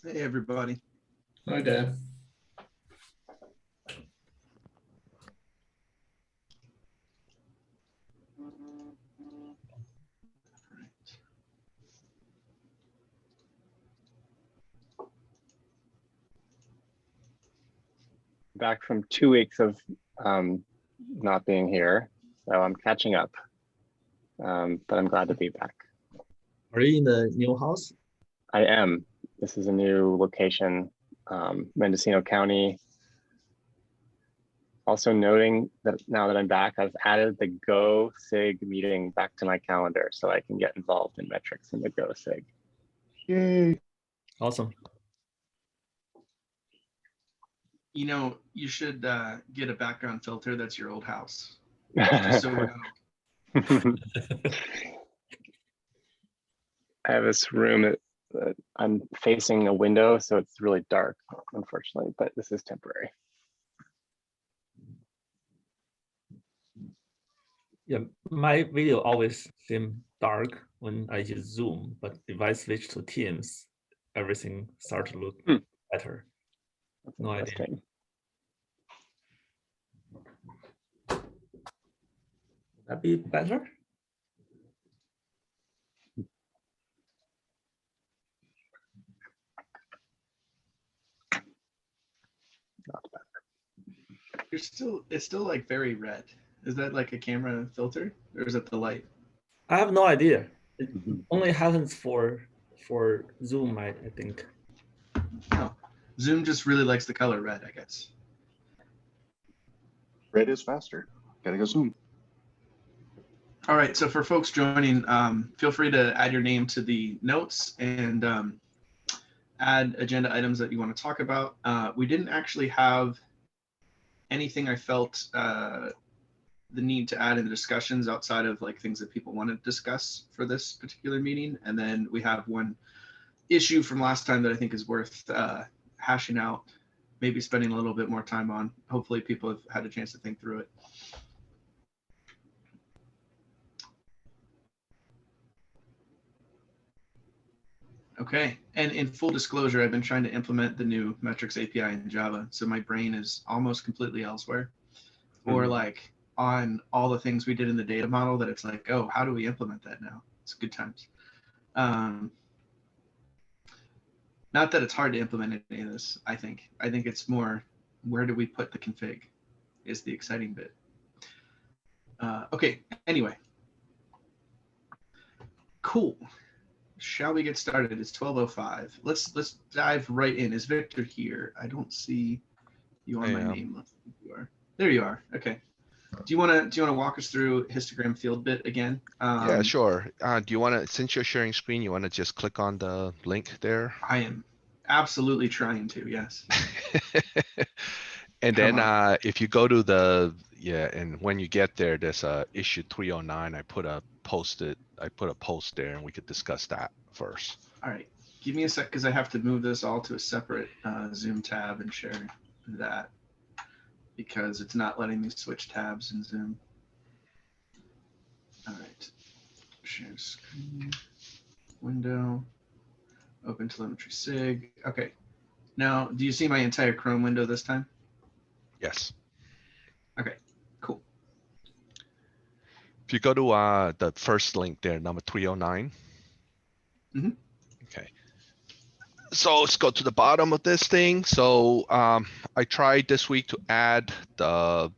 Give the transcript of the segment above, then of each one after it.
Hey, everybody. Hi, Dan. Back from 2 weeks of not being here, so I'm catching up. But I'm glad to be back. Are you in the new house? I am. This is a new location, Mendocino County. Also noting that now that I'm back, I've added the Go SIG meeting back to my calendar so I can get involved in metrics in the Go SIG. Yay. Awesome. You know, you should get a background filter that's your old house. Just so we know. I have this room that I'm facing a window, so it's really dark, unfortunately, but this is temporary. Yeah, my video always seem dark when I use Zoom, but if I switch to Teams, everything starts to look better. That's No idea. interesting. Would that be better? Not bad. It's still like very red. Is that like a camera filter or is it the light? I have no idea. It only happens for Zoom, I think. No. Zoom just really likes the color red, I guess. Red is faster. Gotta go Zoom. All right, so for folks joining, feel free to add your name to the notes and add agenda items that you want to talk about. We didn't actually have anything I felt the need to add in the discussions outside of like things that people want to discuss for this particular meeting. And then we have one issue from last time that I think is worth hashing out, maybe spending a little bit more time on. Hopefully people have had a chance to think through it. Okay, and in full disclosure, I've been trying to implement the new metrics API in Java, so my brain is almost completely elsewhere. Or like on all the things we did in the data model that it's like, oh, how do we implement that now? It's good times. Not that it's hard to implement any of this, I think. I think it's more, where do we put the config is the exciting bit. Okay, anyway. Cool. Shall we get started? It's 12:05. Let's dive right in. Is Victor here? I don't see you on my name list. You are. There you are. Okay. Do you want to walk us through histogram field bit again? Yeah, sure. Do you want to, since you're sharing screen, you want to just click on the link there? I am absolutely trying to, yes. And then if you go to the, and when you get there, there's a issue 309. I put a post there and we could discuss that first. All right. Give me a sec because I have to move this all to a separate Zoom tab and share that because it's not letting me switch tabs in Zoom. All right. Share screen, window, open telemetry SIG. Okay. Now, do you see my entire Chrome window this time? Yes. Okay, cool. If you go to the first link there, number 309. Okay. So let's go to the bottom of this thing. So I tried this week to add the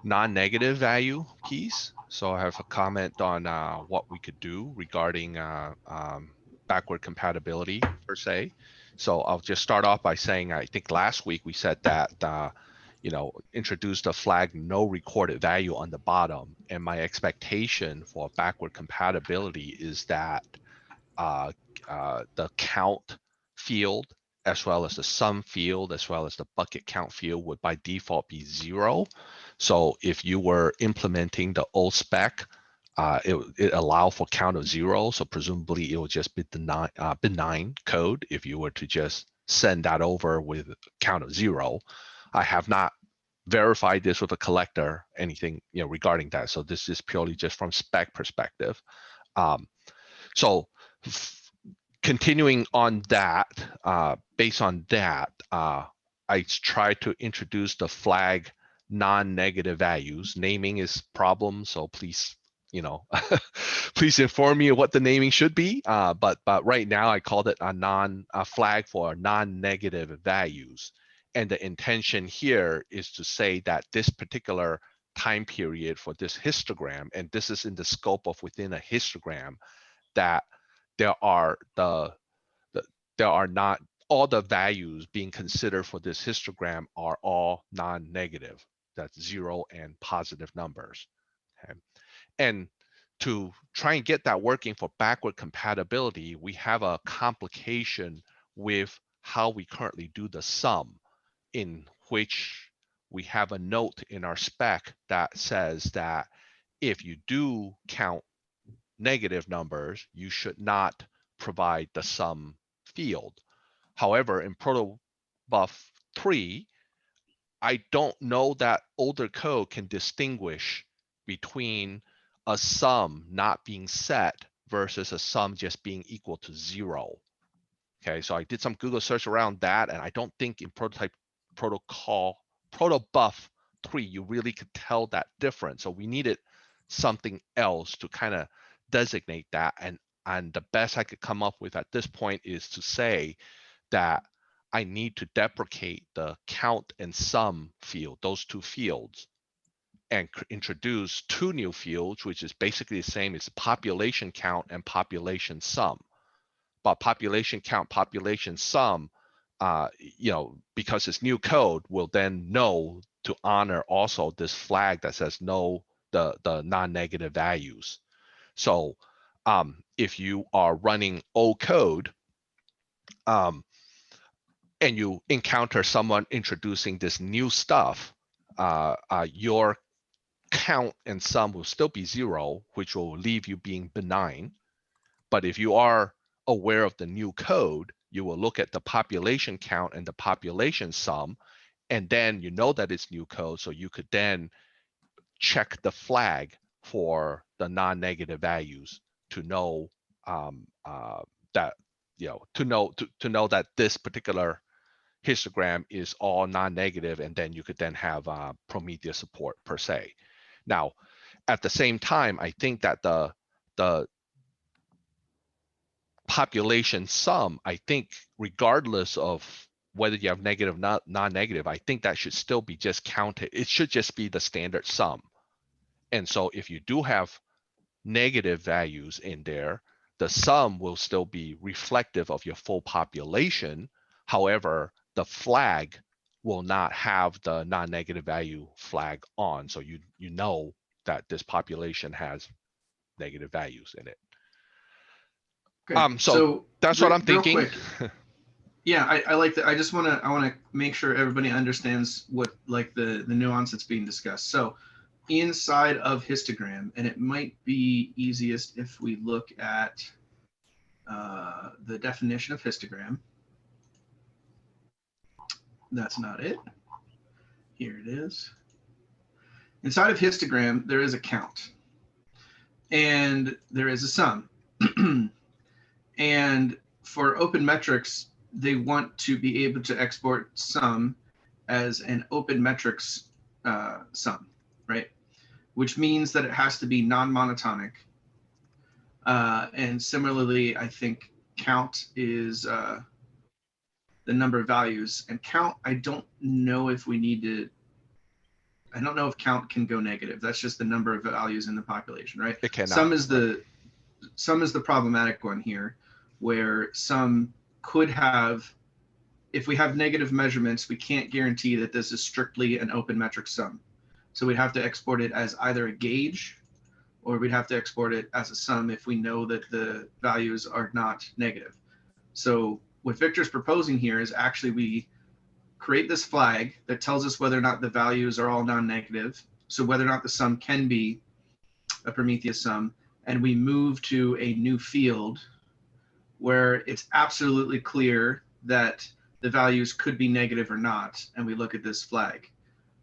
non-negative value keys. So I have a comment on what we could do regarding backward compatibility per se. So I'll just start off by saying, I think last week we said that, introduce the flag no recorded value on the bottom. And my expectation for backward compatibility is that the count field, as well as the sum field, as well as the bucket count field would by default be 0. So if you were implementing the old spec, it allow for count of 0. So presumably it will just be benign code if you were to just send that over with count of 0. I have not verified this with a collector, anything regarding that. So this is purely just from spec perspective. So continuing on that, based on that, I try to introduce the flag non-negative values. Naming is problem, so please, please inform me of what the naming should be. But right now I called it a flag for non-negative values. And the intention here is to say that this particular time period for this histogram, and this is in the scope of within a histogram, that there are not all the values being considered for this histogram are all non-negative. That's 0 and positive numbers. Okay. And to try and get that working for backward compatibility, we have a complication with how we currently do the sum, in which we have a note in our spec that says that if you do count negative numbers, you should not provide the sum field. However, in protobuf 3, I don't know that older code can distinguish between a sum not being set versus a sum just being equal to 0. Okay, so I did some Google search around that, and I don't think in protobuf 3 you really could tell that difference. So we needed something else to kind of designate that, and the best I could come up with at this point is to say that I need to deprecate the count and sum field, those two fields, and introduce two new fields, which is basically the same as population count and population sum. But population count, population sum, because it's new code, will then know to honor also this flag that says no, the non-negative values. So if you are running old code, and you encounter someone introducing this new stuff, your count and sum will still be 0, which will leave you being benign. But if you are aware of the new code, you will look at the population count and the population sum, and then you know that it's new code, so you could then check the flag for the non-negative values to know that to know that this particular histogram is all non-negative, and then you could then have Prometheus support per se. Now, at the same time, I think that the population sum, I think regardless of whether you have negative, non-negative, I think that should still be just counted. It should just be the standard sum. And so if you do have negative values in there, the sum will still be reflective of your full population. However, the flag will not have the non-negative value flag on. So you know that this population has negative values in it. Okay. So that's what I'm thinking. Quick, yeah, I like that. I want to make sure everybody understands what the nuance that's being discussed. So inside of histogram, and it might be easiest if we look at the definition of histogram. That's not it. Here it is. Inside of histogram, there is a count, and there is a sum. And for open metrics, they want to be able to export sum as an open metrics sum, right? Which means that it has to be non-monotonic. And similarly, I think count is the number of values, and count, I don't know if count can go negative. That's just the number of values in the population, right? It cannot. Some is the problematic one here, where some could have, if we have negative measurements, we can't guarantee that this is strictly an open metric sum. So we'd have to export it as either a gauge, or we'd have to export it as a sum if we know that the values are not negative. So what Victor's proposing here is actually we create this flag that tells us whether or not the values are all non-negative, so whether or not the sum can be a Prometheus sum, and we move to a new field where it's absolutely clear that the values could be negative or not, and we look at this flag.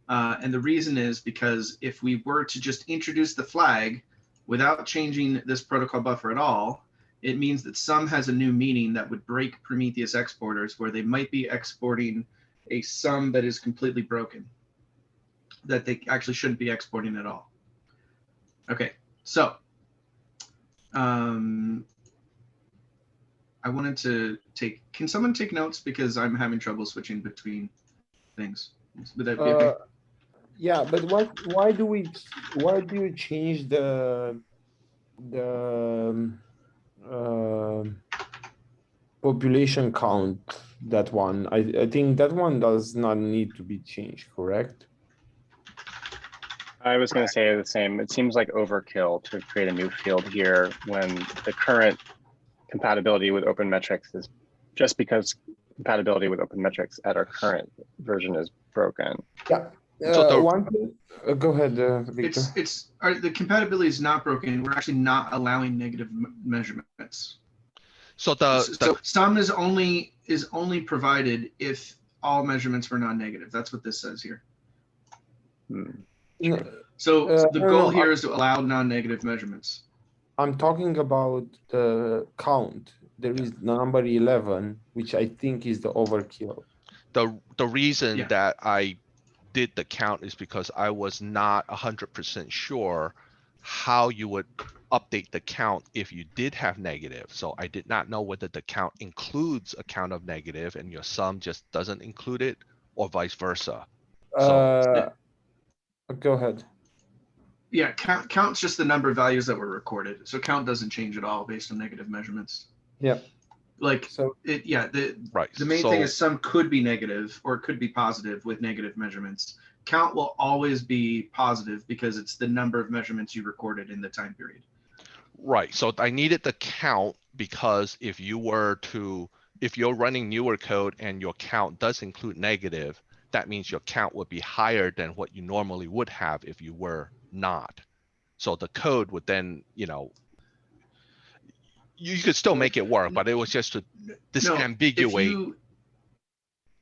And the reason is because if we were to just introduce the flag without changing this protocol buffer at all, it means that sum has a new meaning that would break Prometheus exporters, where they might be exporting a sum that is completely broken, that they actually shouldn't be exporting at all. Okay, so I wanted to can someone take notes, because I'm having trouble switching between things. Would that be okay? Yeah, but why do you change the population count, that one? I think that one does not need to be changed, correct? I was going to say the same. It seems like overkill to create a new field here when the current compatibility with open metrics is just because compatibility with open metrics at our current version is broken. Yeah. So One thing, go ahead, Victor. The compatibility is not broken. We're actually not allowing negative measurements. So So sum is only provided if all measurements were non-negative. That's what this says here. So the goal here is to allow non-negative measurements. I'm talking about the count. There is number 11, which I think is the overkill. the reason Yeah. that I did the count is because I was not 100% sure how you would update the count if you did have negative. So I did not know whether the count includes a count of negative and your sum just doesn't include it, or vice versa. Go ahead. Yeah, count's just the number of values that were recorded. So count doesn't change at all based on negative measurements. Yeah. Like So Right. the main thing is sum could be negative or it could be positive with negative measurements. Count will always be positive because it's the number of measurements you recorded in the time period. Right, so I needed the count because if you're running newer code and your count does include negative, that means your count would be higher than what you normally would have if you were not. So the code would then, you could still make it work, but it was just to disambiguate.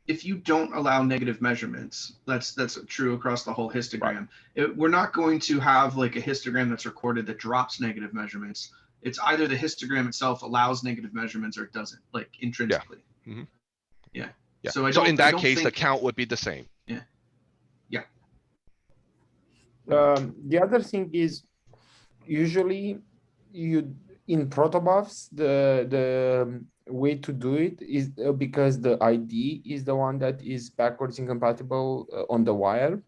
If you don't allow negative measurements, that's true across the whole histogram. We're not going to have like a histogram that's recorded that drops negative measurements. It's either the histogram itself allows negative measurements or it doesn't, like intrinsically. Yeah. Mm-hmm. Yeah. Yeah. So in that case, the count would be the same. Yeah. Yeah. The other thing is usually in protobufs, the way to do it is because the ID is the one that is backwards incompatible on the wire.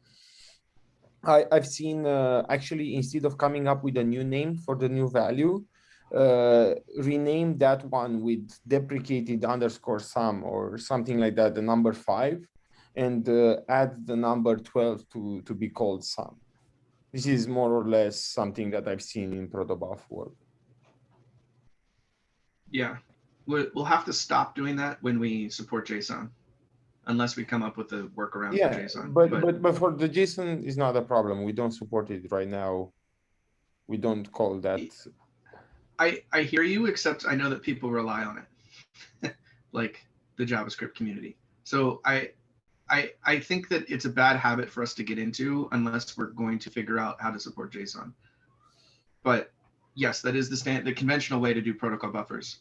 I've seen actually, instead of coming up with a new name for the new value, rename that one with deprecated underscore sum or something like that, the number 5, and add the number 12 to be called sum. This is more or less something that I've seen in protobuf work. Yeah, we'll have to stop doing that when we support JSON, unless we come up with a workaround for JSON. But for the JSON is not a problem. We don't support it right now. We don't call that. I hear you, except I know that people rely on it, like the JavaScript community. So I think that it's a bad habit for us to get into unless we're going to figure out how to support JSON. But yes, that is the conventional way to do protocol buffers.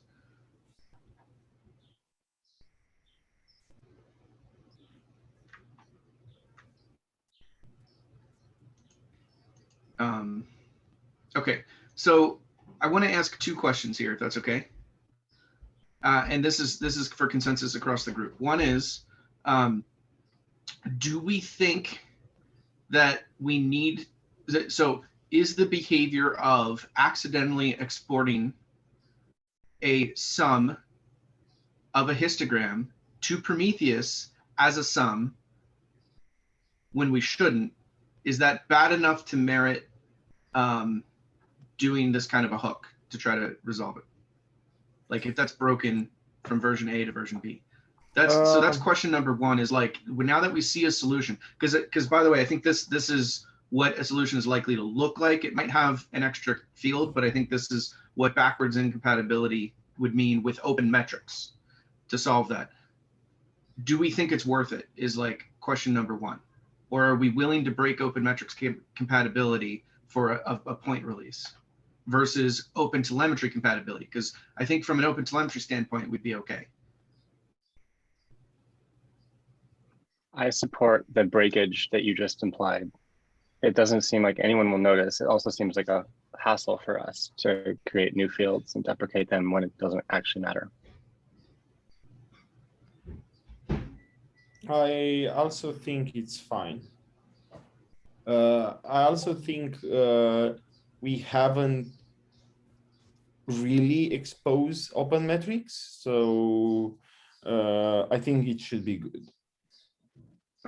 Okay, so I want to ask 2 questions here, if that's okay. And this is for consensus across the group. One is, do we think that we need, so is the behavior of accidentally exporting a sum of a histogram to Prometheus as a sum when we shouldn't, is that bad enough to merit doing this kind of a hook to try to resolve it? Like if that's broken from version A to version B. So that's question number 1, is like, now that we see a solution, because by the way, I think this is what a solution is likely to look like. It might have an extra field, but I think this is what backwards incompatibility would mean with open metrics to solve that. Do we think it's worth it, is like question number 1, or are we willing to break open metrics compatibility for a point release? versus open telemetry compatibility? Because I think from an open telemetry standpoint, we'd be okay. I support the breakage that you just implied. It doesn't seem like anyone will notice. It also seems like a hassle for us to create new fields and deprecate them when it doesn't actually matter. I also think it's fine. I also think we haven't really exposed open metrics, so I think it should be good.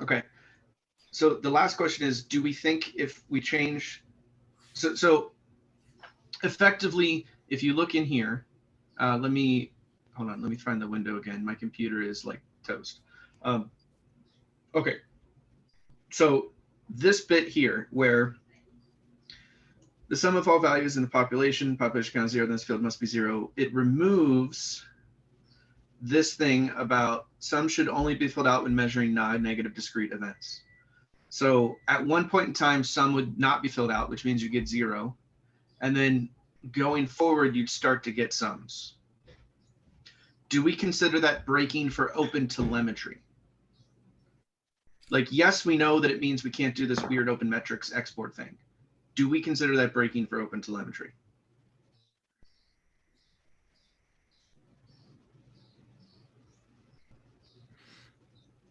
Okay. So the last question is, do we think if we change, so effectively, if you look in here, hold on, let me find the window again. My computer is like toast. Okay. So this bit here where the sum of all values in the population count is 0, then this field must be 0. It removes this thing about some should only be filled out when measuring non-negative discrete events. So at one point in time, some would not be filled out, which means you get 0. And then going forward, you'd start to get sums. Do we consider that breaking for open telemetry? Like, yes, we know that it means we can't do this weird open metrics export thing. Do we consider that breaking for open telemetry?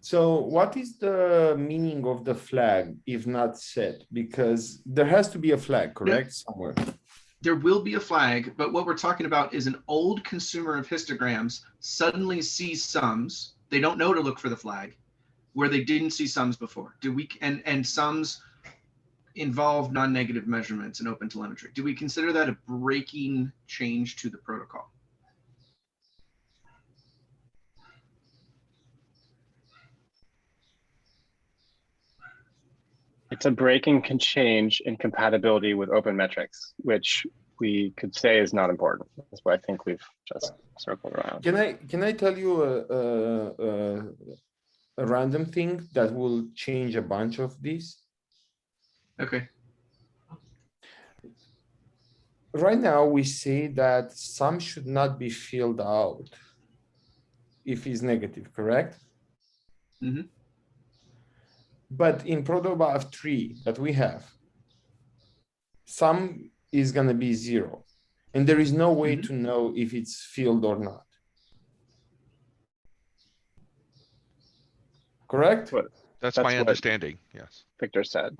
So what is the meaning of the flag if not set? Because there has to be a flag, correct? Somewhere. There will be a flag, but what we're talking about is an old consumer of histograms suddenly sees sums. They don't know to look for the flag where they didn't see sums before. Do we, and sums involve non-negative measurements in open telemetry. Do we consider that a breaking change to the protocol? It's a breaking can change in compatibility with open metrics, which we could say is not important. That's what I think we've just circled around. Can I tell you a random thing that will change a bunch of these? Okay. Right now, we say that some should not be filled out if it's negative, correct? Mm-hmm. But in protobuf 3 that we have, sum is going to be 0. And there is no way to know if it's filled or not. Correct? That's my understanding, yes. Victor said.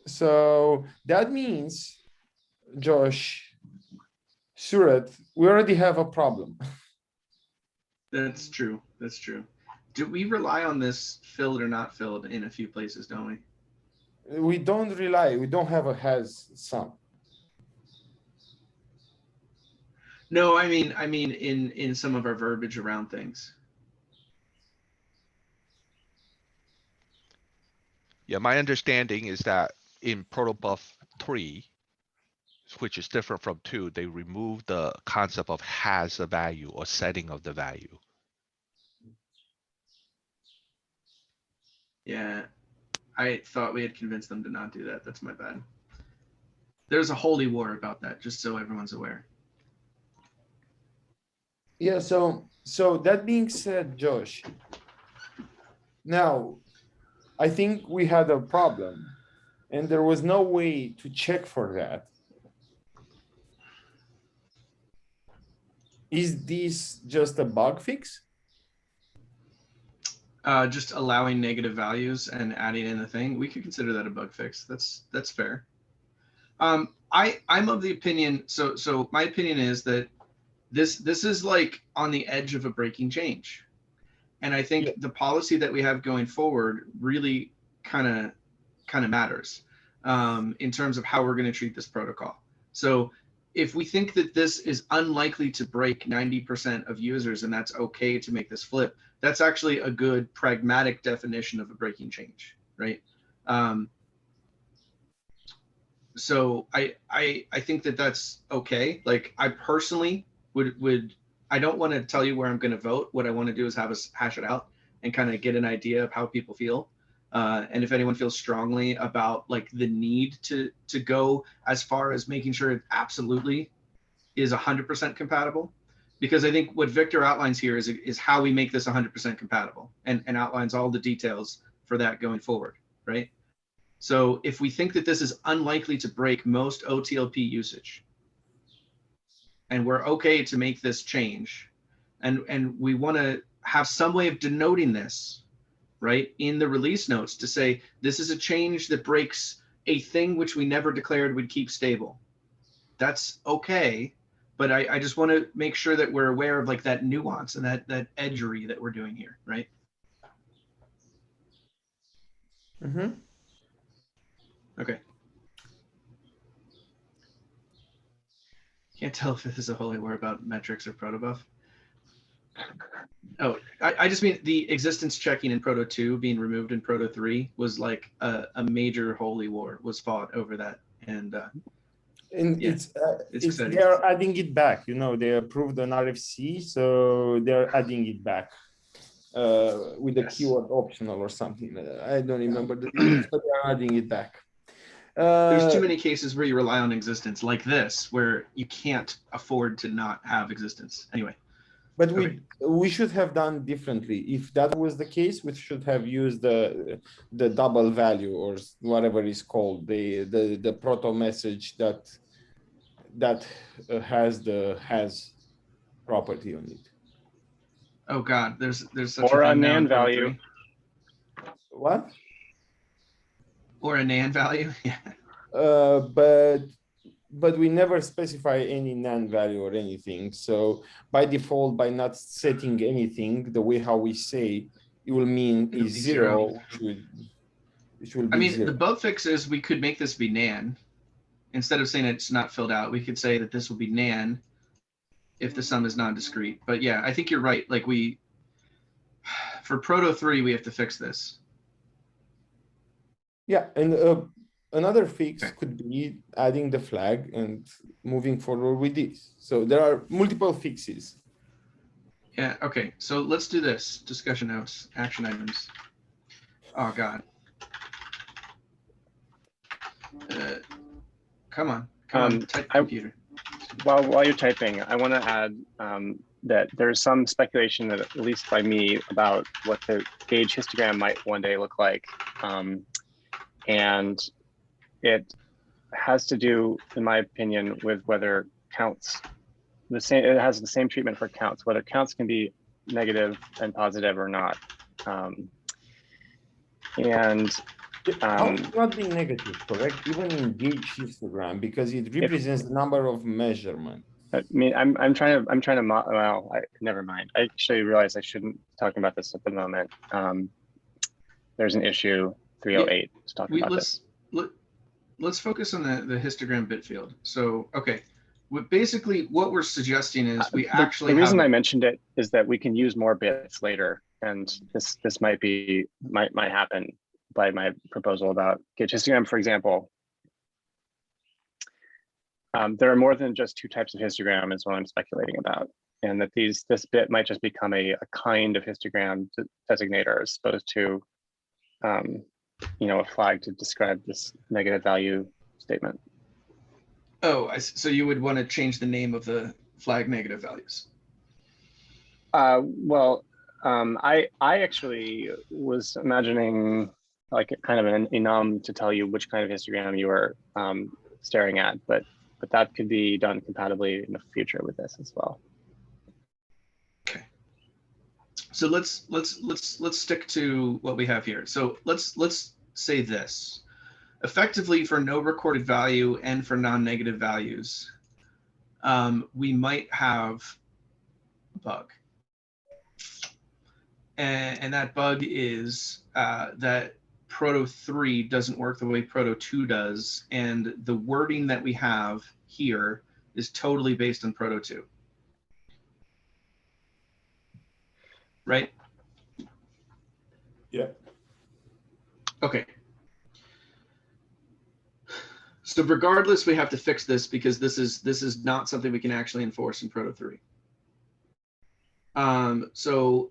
So that means, Josh, Surat, we already have a problem. That's true. That's true. Do we rely on this filled or not filled in a few places, don't we? We don't rely. We don't have a has sum. No, I mean in some of our verbiage around things. Yeah, my understanding is that in protobuf 3, which is different from 2, they remove the concept of has a value or setting of the value. Yeah, I thought we had convinced them to not do that. That's my bad. There's a holy war about that, just so everyone's aware. Yeah, so that being said, Josh, now I think we had a problem and there was no way to check for that. Is this just a bug fix? Just allowing negative values and adding in the thing, we could consider that a bug fix. That's fair. I'm of the opinion. So my opinion is that this is like on the edge of a breaking change, and I think the policy that we have going forward really kind of matters in terms of how we're going to treat this protocol. So if we think that this is unlikely to break 90% of users and that's okay to make this flip, that's actually a good pragmatic definition of a breaking change, right? So I think that that's okay. Like I personally would I don't want to tell you where I'm going to vote. What I want to do is have us hash it out and kind of get an idea of how people feel. And if anyone feels strongly about like the need to go as far as making sure it absolutely is 100% compatible, because I think what Victor outlines here is how we make this 100% compatible, and outlines all the details for that going forward, right? So if we think that this is unlikely to break most OTLP usage, and we're okay to make this change, and we want to have some way of denoting this, right, in the release notes to say this is a change that breaks a thing which we never declared would keep stable. That's okay, but I just want to make sure that we're aware of like that nuance and that edgery that we're doing here, right? Mm-hmm. Okay. Can't tell if this is a holy war about metrics or protobuf. Oh, I just mean the existence checking in Proto 2 being removed in Proto 3 was like a major holy war was fought over that. And yeah, it's exciting. They're adding it back. You know, they approved an RFC, so they're adding it back with the keyword optional or something. I don't remember the details, but they're adding it back. There's too many cases where you rely on existence, like this, where you can't afford to not have existence. Anyway. But we should have done differently. If that was the case, we should have used the double value or whatever is called the proto message that has the has property on it. Oh God, there's such or a a thing now in NaN Proto value. 3. What? Or a NaN value, yeah. But we never specify any NaN value or anything. So by default, by not setting anything, the way how we say, it will mean It'll is be zero, which will be I mean, zero. the bug fix is we could make this be NaN. Instead of saying it's not filled out, we could say that this will be NaN if the sum is non-discrete. But yeah, I think you're right. Like for Proto 3, we have to fix this. Yeah, and another fix could be adding the flag and moving forward with this. So there are multiple fixes. Yeah, okay. So let's do this. Discussion notes, action items. Oh God. Come on, type computer. While you're typing, I want to add that there's some speculation that, at least by me, about what the gauge histogram might one day look like. And it has to do, in my opinion, with whether counts the same. It has the same treatment for counts, whether counts can be negative and positive or not. It's not being negative, correct? Even in gauge histogram, because it represents the number of measurement. I mean, I'm trying to well, never mind. I actually realized I shouldn't be talking about this at the moment. There's an issue 308 is talking about this. Let's focus on the histogram bit field. So, okay, basically what we're suggesting is we actually the reason I mentioned it is that we can use more bits later, and this might happen by my proposal about gauge histogram, for example. There are more than just two types of histogram is what I'm speculating about, and that this bit might just become a kind of histogram designator as opposed to a flag to describe this negative value statement. Oh, so you would want to change the name of the flag negative values. I actually was imagining like kind of an enum to tell you which kind of histogram you were staring at, but that could be done compatibly in the future with this as well. Okay. So let's stick to what we have here. So let's say this. Effectively, for no recorded value and for non-negative values, we might have a bug. And that bug is that Proto 3 doesn't work the way Proto 2 does, and the wording that we have here is totally based on Proto 2. Right? Yeah. Okay. So regardless, we have to fix this because this is not something we can actually enforce in Proto 3. So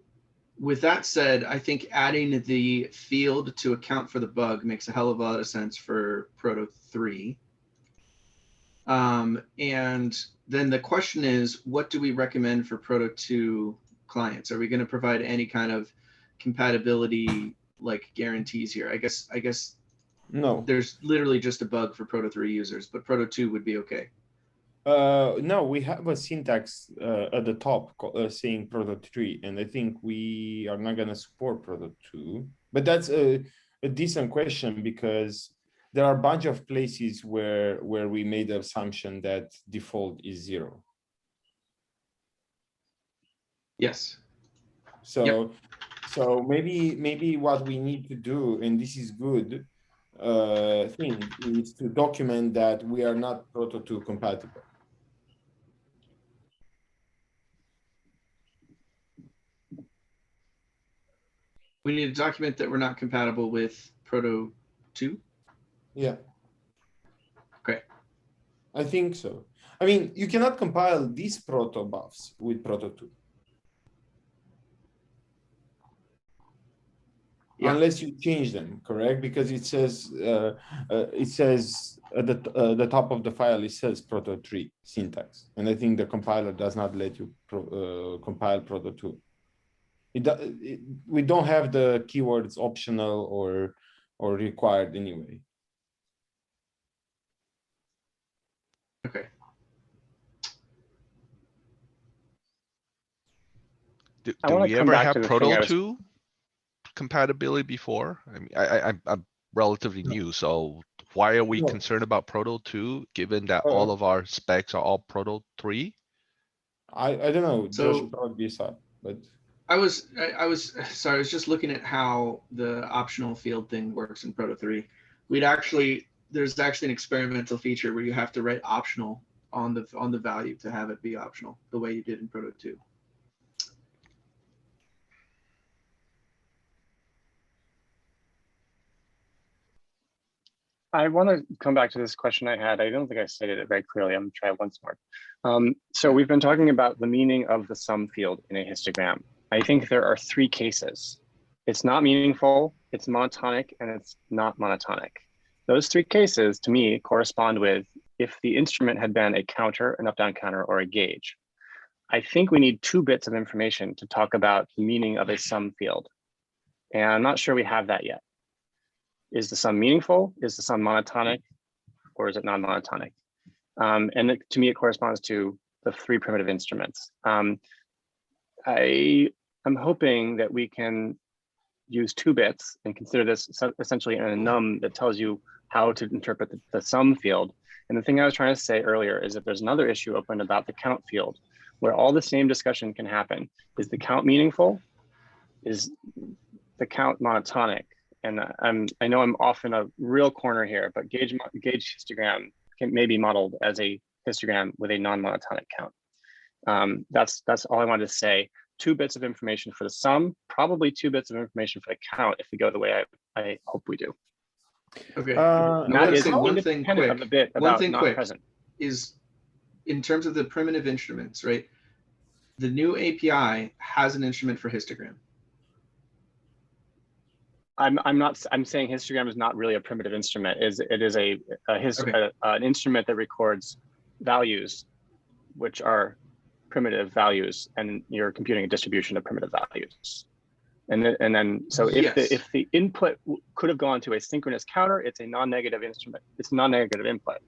with that said, I think adding the field to account for the bug makes a hell of a lot of sense for Proto 3. And then the question is, what do we recommend for Proto 2 clients? Are we going to provide any kind of compatibility like guarantees here? I guess No. there's literally just a bug for Proto 3 users, but Proto 2 would be okay. No, we have a syntax at the top saying Proto 3, and I think we are not going to support Proto 2. But that's a decent question, because there are a bunch of places where we made the assumption that default is 0. Yes. So maybe what we need to do, and this is good thing, is to document that we are not Proto 2 compatible. We need to document that we're not compatible with Proto 2. Yeah. Okay. I think so. I mean, you cannot compile these proto buffs with Proto 2. Yeah. Unless you change them, correct? Because it says at the top of the file, it says Proto 3 syntax. And I think the compiler does not let you compile Proto 2. We don't have the keywords optional or required anyway. Okay. Do wanna we come ever back have to the thing Proto I was- 2 compatibility before? I mean, I'm relatively new, so why are we No. concerned about Proto 2, given that Uh, all of our specs are all Proto 3? I don't know. So- Josh brought this up, but I was sorry, I was just looking at how the optional field thing works in Proto 3. There's actually an experimental feature where you have to write optional on the value to have it be optional, the way you did in Proto 2. I want to come back to this question I had. I don't think I stated it very clearly. I'm going to try it once more. So we've been talking about the meaning of the sum field in a histogram. I think there are 3 cases. It's not meaningful, it's monotonic, and it's not monotonic. Those 3 cases, to me, correspond with if the instrument had been a counter, an up-down counter, or a gauge. I think we need 2 bits of information to talk about the meaning of a sum field. And I'm not sure we have that yet. Is the sum meaningful? Is the sum monotonic? Or is it non-monotonic? And to me, it corresponds to the 3 primitive instruments. I'm hoping that we can use 2 bits and consider this essentially an enum that tells you how to interpret the sum field. And the thing I was trying to say earlier is that there's another issue open about the count field, where all the same discussion can happen. Is the count meaningful? Is the count monotonic? And I know I'm off in a real corner here, but gauge histogram may be modeled as a histogram with a non-monotonic count. That's all I wanted to say. 2 bits of information for the sum, probably 2 bits of information for the count if we go the way I hope we do. Okay. And I that wanna is say one thing independent of quick. the bit One about thing not quick present. is, in terms of the primitive instruments, right? The new API has an instrument for histogram. I'm saying histogram is not really a primitive instrument. It is an instrument that records values, which are primitive values, and you're computing a distribution of primitive values. And then so if the input could have gone to a synchronous counter, it's a non-negative instrument. It's a non-negative input.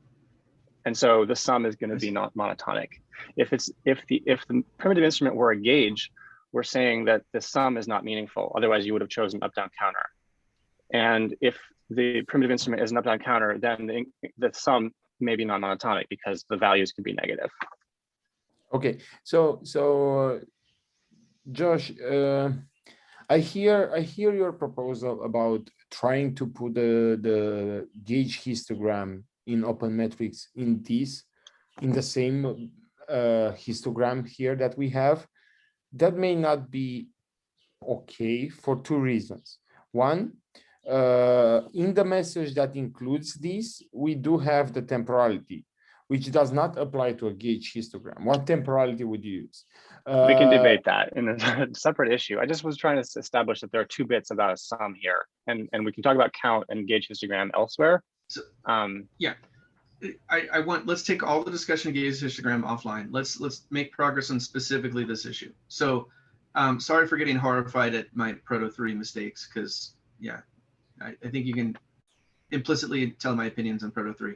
And so the sum is going to be not monotonic. If the primitive instrument were a gauge, we're saying that the sum is not meaningful. Otherwise, you would have chosen up-down counter. And if the primitive instrument is an up-down counter, then the sum may be non-monotonic because the values could be negative. okay. So Josh, I hear your proposal about trying to put the gauge histogram in OpenMetrics in the same histogram here that we have. That may not be okay for 2 reasons. One, in the message that includes this, we do have the temporality, which does not apply to a gauge histogram. What temporality would you use? We can debate that in a separate issue. I just was trying to establish that there are 2 bits about a sum here, and we can talk about count and gauge histogram elsewhere. So, I want, let's take all the discussion of gauge histogram offline. Let's make progress on specifically this issue. So sorry for getting horrified at my Proto 3 mistakes, because yeah, I think you can implicitly tell my opinions on Proto 3.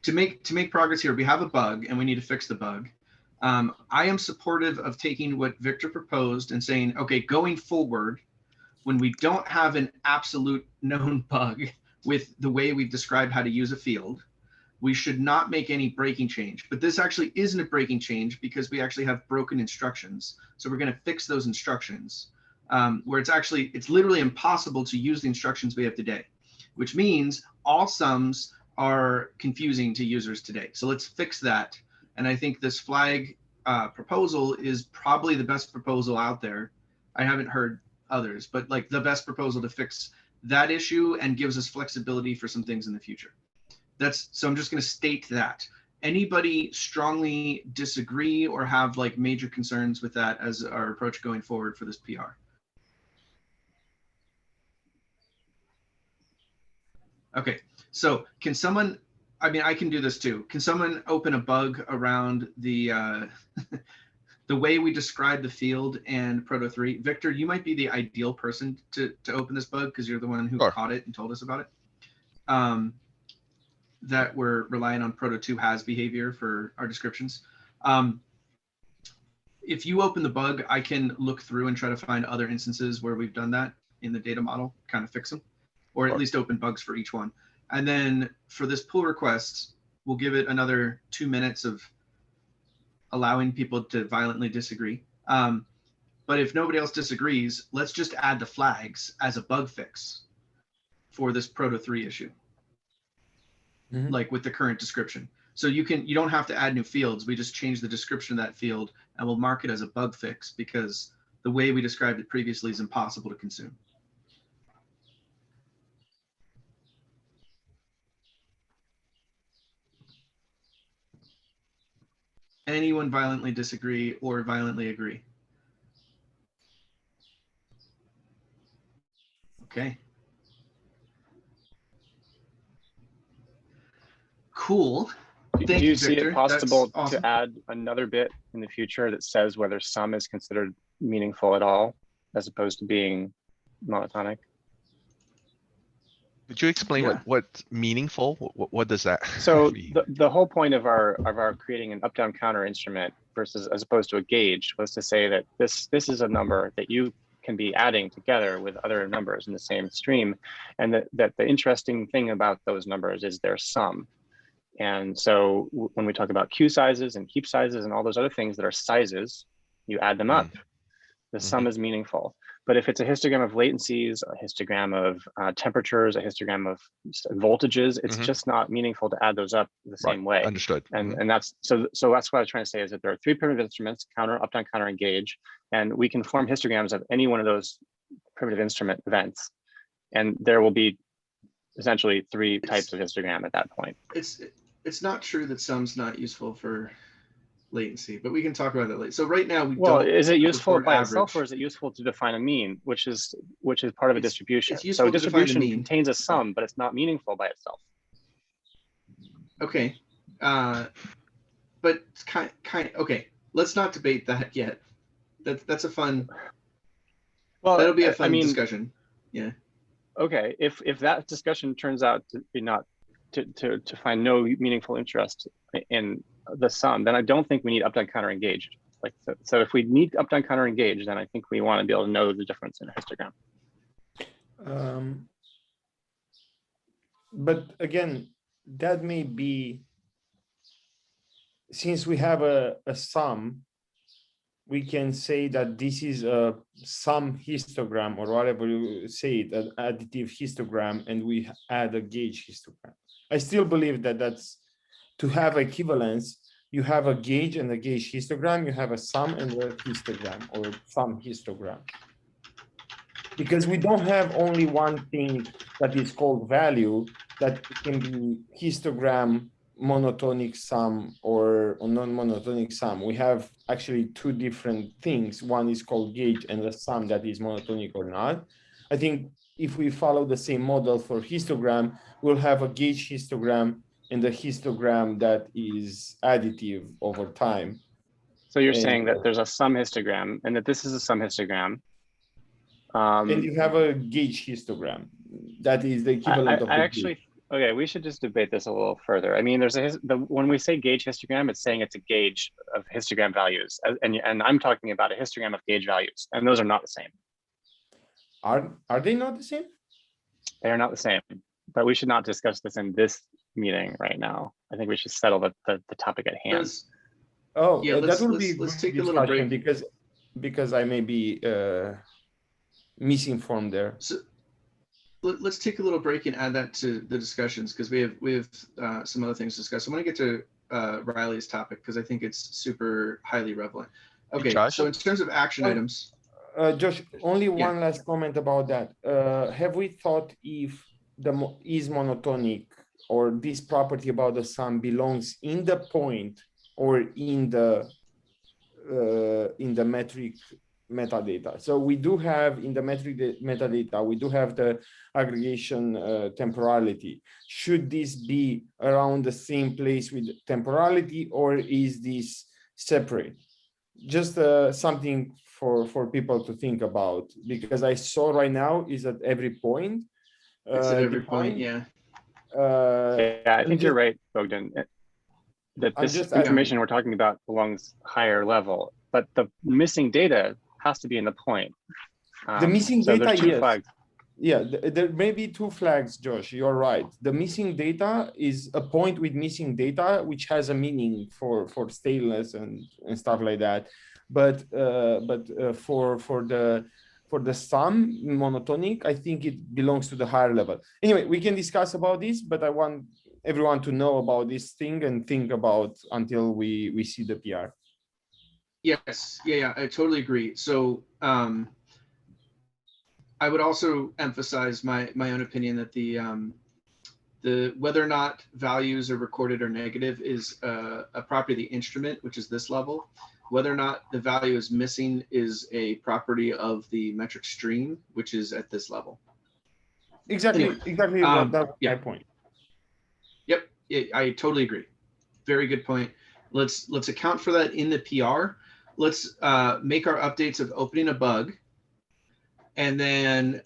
To make progress here, we have a bug and we need to fix the bug. I am supportive of taking what Victor proposed and saying, okay, going forward, when we don't have an absolute known bug with the way we've described how to use a field, we should not make any breaking change. But this actually isn't a breaking change because we actually have broken instructions. So we're going to fix those instructions where it's literally impossible to use the instructions we have today, which means all sums are confusing to users today. So let's fix that. And I think this flag proposal is probably the best proposal out there. I haven't heard others, but like the best proposal to fix that issue and gives us flexibility for some things in the future. So I'm just going to state that. Anybody strongly disagree or have like major concerns with that as our approach going forward for this PR? Okay, so can someone, I mean, I can do this too. Can someone open a bug around the the way we describe the field and Proto 3? Victor, you might be the ideal person to open this bug because you're the one who caught it and told us about it. That we're relying on Proto 2 has behavior for our descriptions. If you open the bug, I can look through and try to find other instances where we've done that in the data model, kind of fix them, or at least open bugs for each one. And then for this pull request, we'll give it another 2 minutes of allowing people to violently disagree. But if nobody else disagrees, let's just add the flags as a bug fix for this Proto 3 issue. Mm-hmm. Like with the current description. So you don't have to add new fields. We just change the description of that field and we'll mark it as a bug fix because the way we described it previously is impossible to consume. Anyone violently disagree or violently agree? Okay. Cool. Do you see it possible to add another bit in the future that says whether sum is considered meaningful at all, as opposed to being monotonic? Could you explain what's meaningful? What does that so mean? The whole point of our creating an up-down counter instrument versus as opposed to a gauge was to say that this is a number that you can be adding together with other numbers in the same stream, and that the interesting thing about those numbers is their sum. And so when we talk about queue sizes and heap sizes and all those other things that are sizes, you add them up. The sum is meaningful. But if it's a histogram of latencies, a histogram of temperatures, a histogram of voltages, it's just not meaningful to add those up the same way. Understood. And that's so that's what I was trying to say is that there are 3 primitive instruments: counter, up, down, counter, and gauge, and we can form histograms of any one of those primitive instrument events, and there will be essentially 3 types of histogram at that point. It's not true that sum's not useful for latency, but we can talk about that later. So right now is it useful by itself, or is it useful to define a mean, which is part of a distribution? So a distribution contains a sum, but it's not meaningful by itself. Okay, but it's kind okay. Let's not debate that yet. That's a fun. Well, that'll be a fun discussion. Yeah. Okay, if that discussion turns out to be not to find no meaningful interest in the sum, then I don't think we need up, down, counter, engaged. Like so if we need up, down, counter, engaged, then I think we want to be able to know the difference in a histogram. But again, that may be, since we have a sum, we can say that this is a sum histogram, or whatever you say it, an additive histogram, and we add a gauge histogram. I still believe that that's to have equivalence. You have a gauge and a gauge histogram, you have a sum and a histogram, or sum histogram. Because we don't have only one thing that is called value, that can be histogram, monotonic sum, or non-monotonic sum. We have actually two different things. One is called gauge and the sum that is monotonic or not. I think if we follow the same model for histogram, we'll have a gauge histogram and a histogram that is additive over time. So you're And- saying that there's a sum histogram and that this is a sum histogram. And you have a gauge histogram that is the equivalent of the I gauge. actually, okay, we should just debate this a little further. I mean, there's when we say gauge histogram, it's saying it's a gauge of histogram values. And I'm talking about a histogram of gauge values, and those are not the same. Are they not the same? They are not the same, but we should not discuss this in this meeting right now. I think we should settle the topic at hand. Oh, Yeah, that will be let's good take a little discussion break. because I may be misinformed there. So let's take a little break and add that to the discussions because we have some other things to discuss. I want to get to Riley's topic because I think it's super highly relevant. Okay, Josh? so in terms of action items, Josh, only Yeah. one last comment about that. Have we thought if is monotonic or this property about the sum belongs in the point or in the metric metadata? So we do have in the metric metadata, we do have the aggregation temporality. Should this be around the same place with temporality, or is this separate? Just something for people to think about, because I saw right now is at every point. it's at every point. defined. Yeah. Yeah, I think you're right, Bogdan. That I'm this just- information we're talking about belongs higher level, but the missing data has to be in the point. The missing so data, there's two yes. flags. Yeah, there may be two flags, Josh. You're right. The missing data is a point with missing data, which has a meaning for staleness and stuff like that. But for the sum monotonic, I think it belongs to the higher level. Anyway, we can discuss about this, but I want everyone to know about this thing and think about until we see the PR. Yes. Yeah. I totally agree. So I would also emphasize my own opinion that the whether or not values are recorded or negative is a property of the instrument, which is this level. Whether or not the value is missing is a property of the metric stream, which is at this level. Exactly, Anyway, exactly. That's yeah. my point. Yep, I totally agree. Very good point. Let's account for that in the PR. Let's make our updates of opening a bug, and then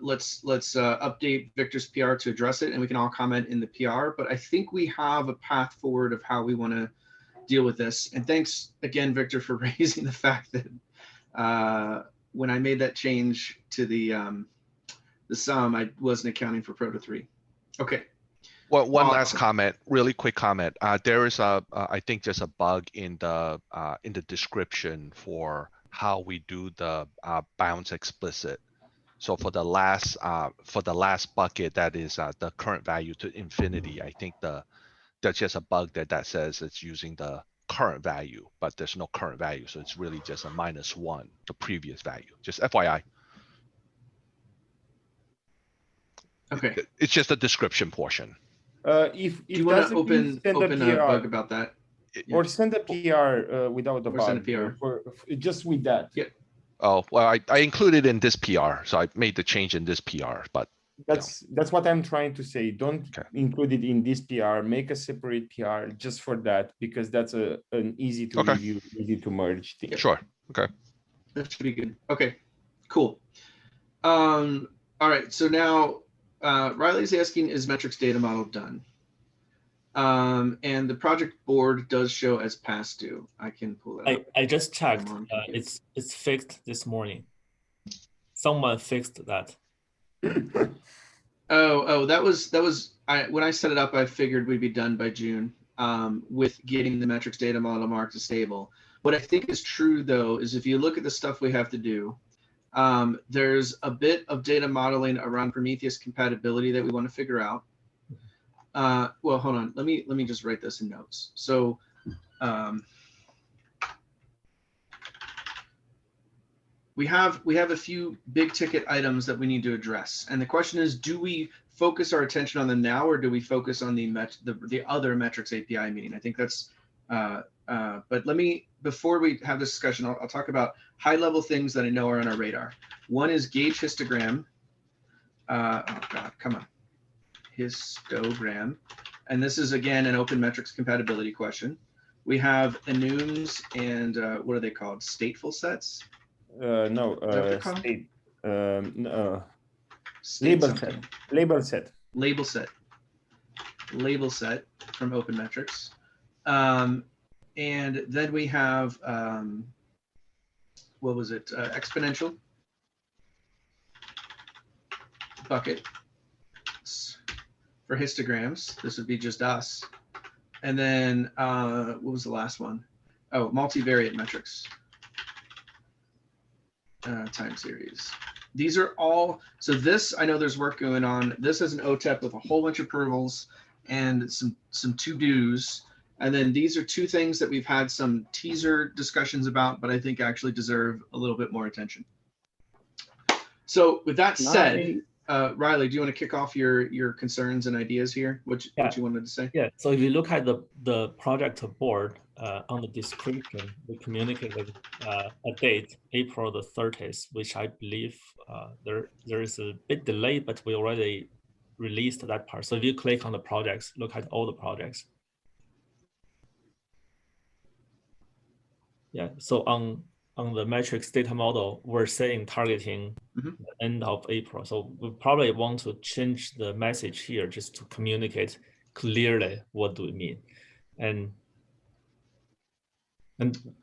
let's update Victor's PR to address it, and we can all comment in the PR. But I think we have a path forward of how we want to deal with this. And thanks again, Victor, for raising the fact that when I made that change to the sum, I wasn't accounting for Proto 3. Okay. Well, one last Awesome. comment, really quick comment. There is I think just a bug in the description for how we do the bounds explicit. So for the last bucket, that is the current value to infinity. I think there's just a bug that says it's using the current value, but there's no current value, so it's really just a -1, the previous value. Just FYI. Okay. It's just a description portion. If Do you want that's to the case, send open a a PR. bug about that? Or send a PR without the Or send a bug, PR. just with that. Yeah. Oh, well, I included in this PR, so I made the change in this PR, but That's what I'm trying to say. Don't Okay. include it in this PR. Make a separate PR just for that, because that's an easy to Okay. review, easy to merge thing. sure. Okay. That should be good. Okay, cool. All right, so now Riley's asking, is metrics data model done? And the project board does show as past due. I can pull that up. I just checked. I'm on computer. It's fixed this morning. Someone fixed that. Oh, that was when I set it up, I figured we'd be done by June with getting the metrics data model marked as stable. What I think is true though is if you look at the stuff we have to do, there's a bit of data modeling around Prometheus compatibility that we want to figure out. Well, hold on. Let me just write this in notes. So we have a few big ticket items that we need to address. And the question is, do we focus our attention on them now, or do we focus on the other metrics API meeting? I think that's, but let me, before we have this discussion, I'll talk about high level things that I know are on our radar. One is gauge histogram. Oh God, come on. Histogram. And this is again, an open metrics compatibility question. We have enums and what are they called? Stateful sets? No, Is that what they're called? state, no, State label something. set, label set. Label set from open metrics. And then we have, what was it? Exponential bucket for histograms. This would be just us. And then what was the last one? Oh, multivariate metrics. Time series. These are all, so this, I know there's work going on. This is an OTEP with a whole bunch of approvals and some to-dos. And then these are two things that we've had some teaser discussions about, but I think actually deserve a little bit more attention. So with that said, Riley, do you want to kick off your concerns and ideas here? What you wanted to say? Yeah, so if you look at the project board, on the description, we communicated a date, April the 30th, which I believe there is a bit delay, but we already released that part. So if you click on the projects, look at all the projects. Yeah, so on the metrics data model, we're saying targeting the end of April. So we probably want to change the message here just to communicate clearly what do we mean. And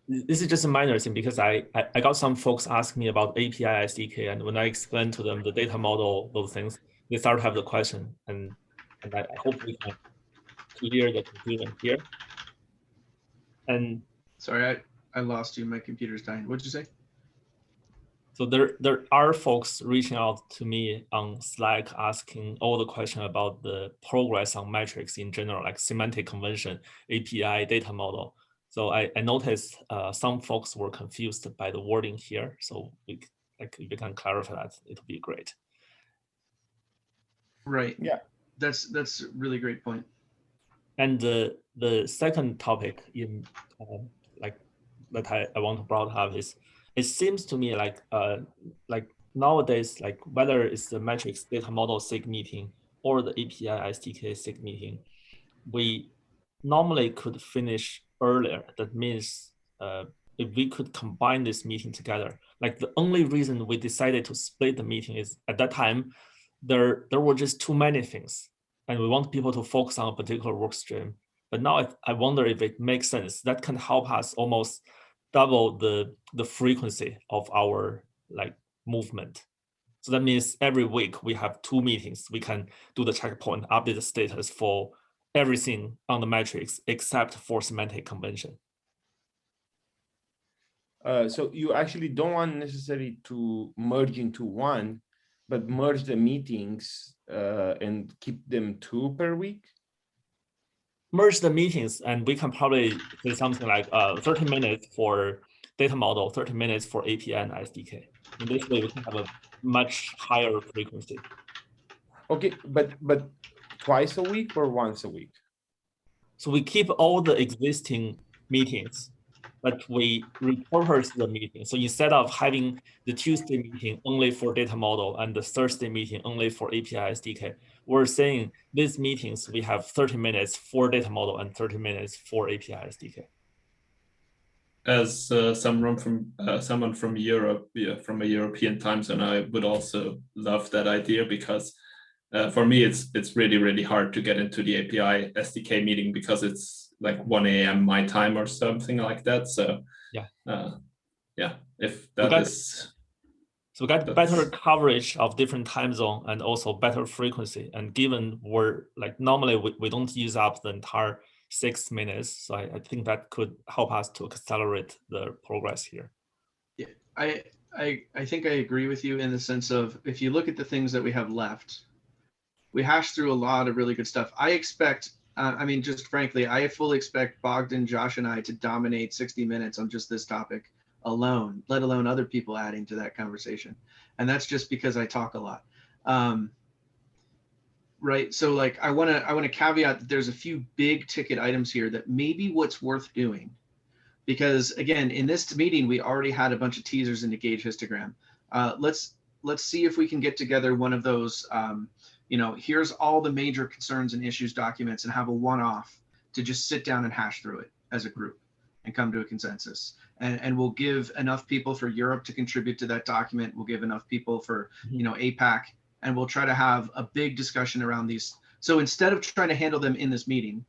this is just a minor thing because I got some folks ask me about API SDK, and when I explain to them the data model, those things, they start to have the question, and I hope we can clear the confusion here. And sorry, I lost you. My computer's dying. What'd you say? So there are folks reaching out to me on Slack asking all the questions about the progress on metrics in general, like semantic convention, API, data model. So I noticed some folks were confused by the wording here. So if you can clarify that, it'll be great. Right. Yeah. That's a really great point. And the second topic in that I want to brought up is, it seems to me like nowadays, like whether it's the metrics data model SIG meeting or the API SDK SIG meeting, we normally could finish earlier. That means if we could combine this meeting together, like the only reason we decided to split the meeting is at that time, there were just too many things and we want people to focus on a particular work stream. But now I wonder if it makes sense. That can help us almost double the frequency of our movement. So that means every week we have 2 meetings. We can do the checkpoint, update the status for everything on the metrics except for semantic convention. So you actually don't want necessarily to merge into one, but merge the meetings and keep them 2 per week? Merge the meetings, and we can probably say something like 30 minutes for data model, 30 minutes for API and SDK. In this way, we can have a much higher frequency. Okay, but twice a week or once a week? So we keep all the existing meetings, but we repurpose the meeting. So instead of having the Tuesday meeting only for data model and the Thursday meeting only for API SDK, we're saying these meetings, we have 30 minutes for data model and 30 minutes for API SDK. As someone from Europe, from a European time zone, I would also love that idea because for me, it's really hard to get into the API SDK meeting because it's like 1 a.m. my time or something like that. So yeah, if that is. So we got better coverage of different time zone and also better frequency. And given we're normally we don't use up the entire 6 minutes, so I think that could help us to accelerate the progress here. Yeah, I think I agree with you in the sense of if you look at the things that we have left, we hashed through a lot of really good stuff. I expect, I mean, just frankly, I fully expect Bogdan, Josh, and I to dominate 60 minutes on just this topic alone, let alone other people adding to that conversation. And that's just because I talk a lot. Right. So like I want to caveat that there's a few big ticket items here that maybe what's worth doing, because again, in this meeting, we already had a bunch of teasers into Gauge Histogram. Let's see if we can get together one of those, here's all the major concerns and issues documents, and have a one-off to just sit down and hash through it as a group and come to a consensus. And we'll give enough people for Europe to contribute to that document. We'll give enough people for, APAC, and we'll try to have a big discussion around these. So instead of trying to handle them in this meeting,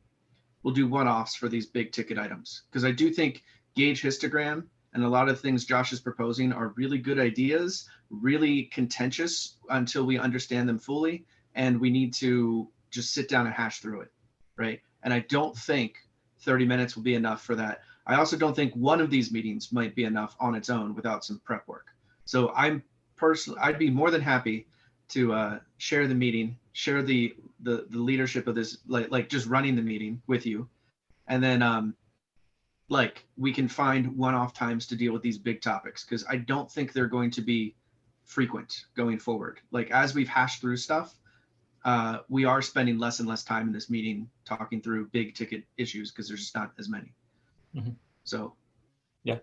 we'll do one-offs for these big ticket items. Because I do think Gauge Histogram and a lot of things Josh is proposing are really good ideas, really contentious until we understand them fully. And we need to just sit down and hash through it, right? And I don't think 30 minutes will be enough for that. I also don't think one of these meetings might be enough on its own without some prep work. So I'd be more than happy to share the meeting, share the leadership of this, like just running the meeting with you. And then we can find one-off times to deal with these big topics, because I don't think they're going to be frequent going forward. Like as we've hashed through stuff, we are spending less and less time in this meeting talking through big ticket issues because there's just not as many. So yeah,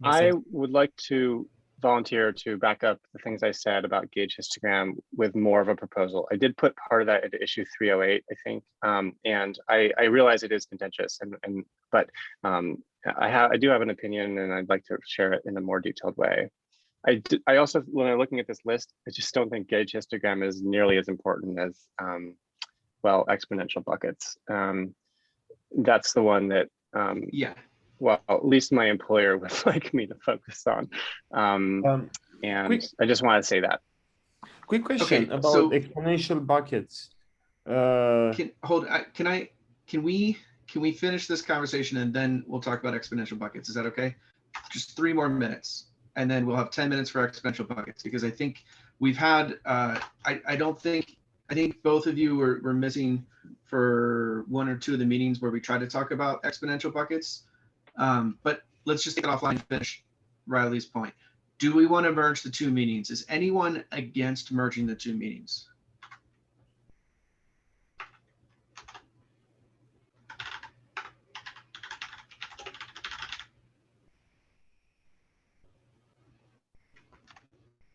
I would like to volunteer to back up the things I said about Gauge Histogram with more of a proposal. I did put part of that into issue 308, I think, and I realize it is contentious, but I do have an opinion, and I'd like to share it in a more detailed way. I also, when I'm looking at this list, I just don't think Gauge Histogram is nearly as important as, exponential buckets. That's the one that, well, at least my employer would like me to focus on. I just want to say that. Quick question about exponential buckets. Can we finish this conversation and then we'll talk about exponential buckets? Is that okay? Just 3 more minutes, and then we'll have 10 minutes for exponential buckets, because I think we've had, I think both of you were missing for 1 or 2 of the meetings where we tried to talk about exponential buckets. But let's just take it offline and finish Riley's point. Do we want to merge the 2 meetings? Is anyone against merging the 2 meetings?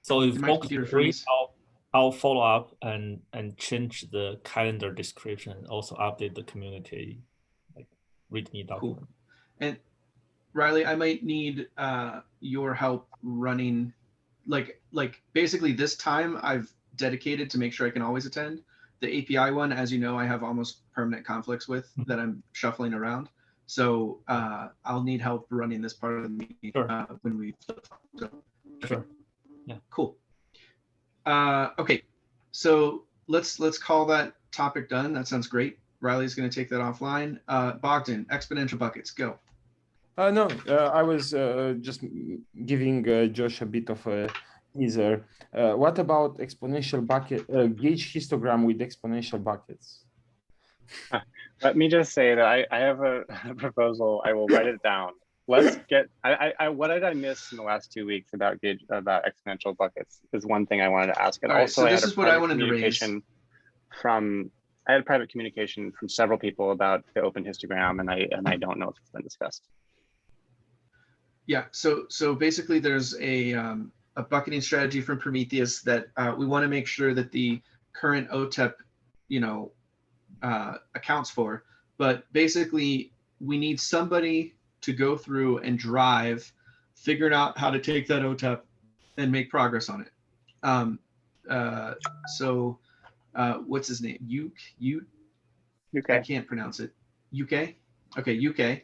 So if folks agree, I'll follow up and change the calendar description, and also update the community README document. Cool. And Riley, I might need your help running, basically this time I've dedicated to make sure I can always attend. The API one, as you know, I have almost permanent conflicts with that I'm shuffling around. So I'll need help running this part of the meeting when we flip. So, sure. Yeah. Cool. Okay. So let's call that topic done. That sounds great. Riley's going to take that offline. Bogdan, exponential buckets, go. No, I was just giving Josh a bit of a teaser. What about exponential bucket, Gauge Histogram with exponential buckets? Let me just say that I have a proposal. I will write it down. Let's get, what did I miss in the last 2 weeks about exponential buckets is one thing I wanted to ask. And all right, also so this is what I wanted to raise. I had private communication from several people about the open histogram, and I don't know if it's been discussed. Yeah, so basically there's a bucketing strategy from Prometheus that we want to make sure that the current OTEP, accounts for, but basically we need somebody to go through and drive, figuring out how to take that OTEP and make progress on it. What's his name? UK? I can't pronounce it. UK? Okay, UK.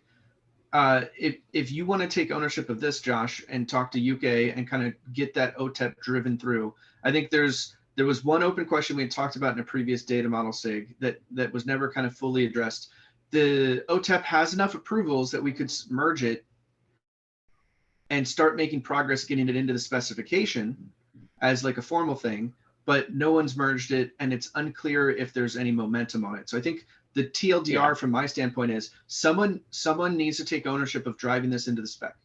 If you want to take ownership of this, Josh, and talk to UK and kind of get that OTEP driven through, I think there was one open question we had talked about in a previous data model SIG that was never kind of fully addressed. The OTEP has enough approvals that we could merge it and start making progress getting it into the specification as like a formal thing, but no one's merged it and it's unclear if there's any momentum on it. So I think the TLDR from my standpoint is someone needs to take ownership of driving this into the spec.